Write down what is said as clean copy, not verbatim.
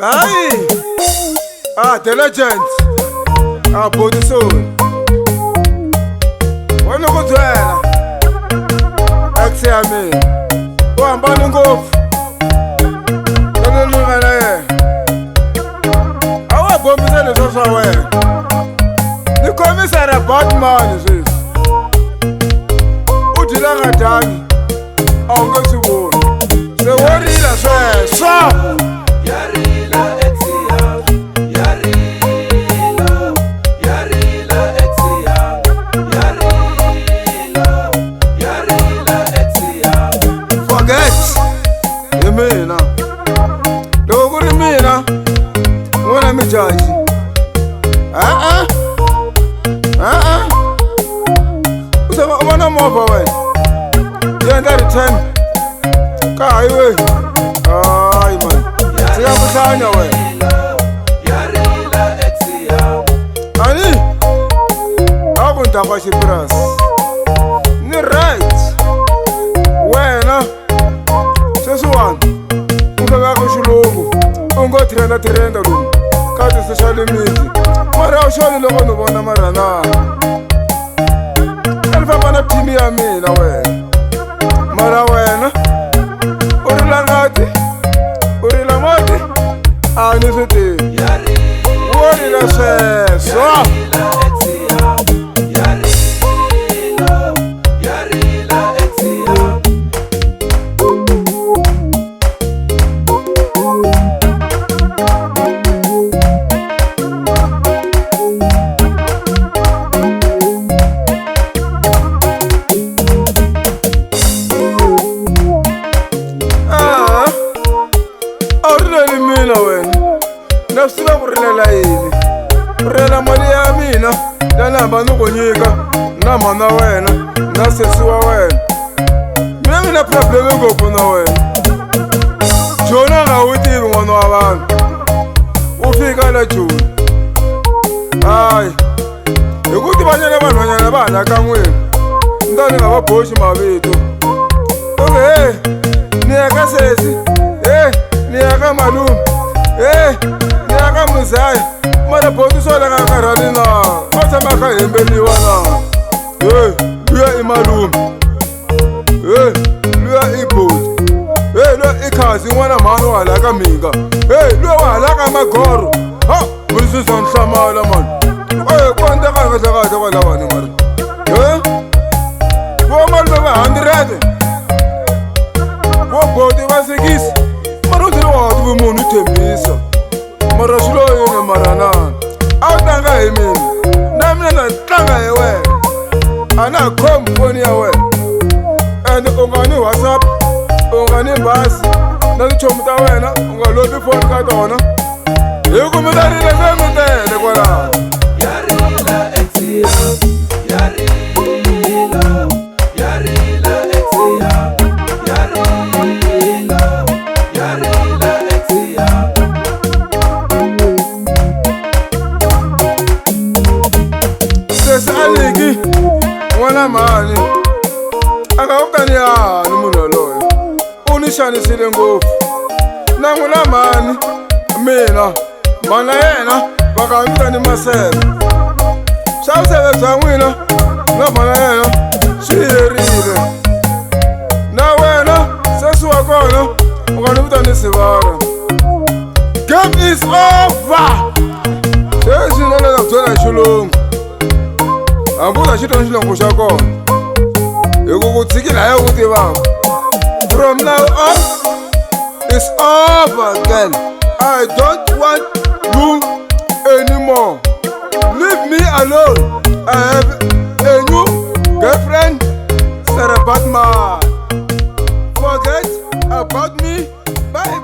Aye. The legend. Body soul. When you go to hell, examine. Go and ban and go. Don't look at it. Our bomb is also aware. The commissar about man is this. Udilanga Dani. I'm going to war. So what is that? So. Judge. So one more for way. You enter the 10. Car highway. Ay man. See how much time you way. Ani. How come to pass the brass? Ni right. When just one. Unga kushulugu. Unga trenda room. Kati social media. Mara ushoni loko nubona marana. Elfa pana timi ya mina we. Mara wena. Urila ngati. Urila mati. Anisiti. Urila seso. Nafsina kurile yini kurela mali ya mina lanamba nukonyika na mana wena na sesi wa wena mina probleme ngopfu na wena Jona nga witivi n'wana wa vanhu u fika la Joni hayi hi ku tivanyana vanhwanyana va hanya ka n'wina ndani nga va boxi mavito okay ni ya ka sesi ni ya ka malume ni ya ka muzaya mara boti sola nga karhali na va tshama kha hembeliwa na luya i malume luya i boti luya i khazi n'wana mhani wa hala ka minga luya wa hala ka magoro mulisiza nhlamala mani kwanta kahle kwalavani mari vo malume va 100 vo boti va 6 mara u tile wa hati vumunhu i thembisa mara swilo yini maranani a wu tlanga hi mina na mina na tlanga hi wena a na ha khomi foni ya wena ende u nga ni WhatsApp u nga ni basi na tichomi ta wena u nga lobi foni ka tona hi ku mi ta rile se mi tele kwalaho aliki n'wana mhani a nga vukani yani munhu yaloye u ni xanisile ngopfu na n'wina mhani mina mhani na yena va ka vitani maseve swa vuseve bya n'wina na mhani na yena swi herile na wena sesi wa kona u nga ni vitani Sivara game is over sweswi na le ta byela hi xilungu Ambuza xito ni xilongo xa kona hi ku tshikila ya ku tivaka from now on it's over girl I don't want you anymore leave me alone I have a new girlfriend Sarah Batman forget about me bye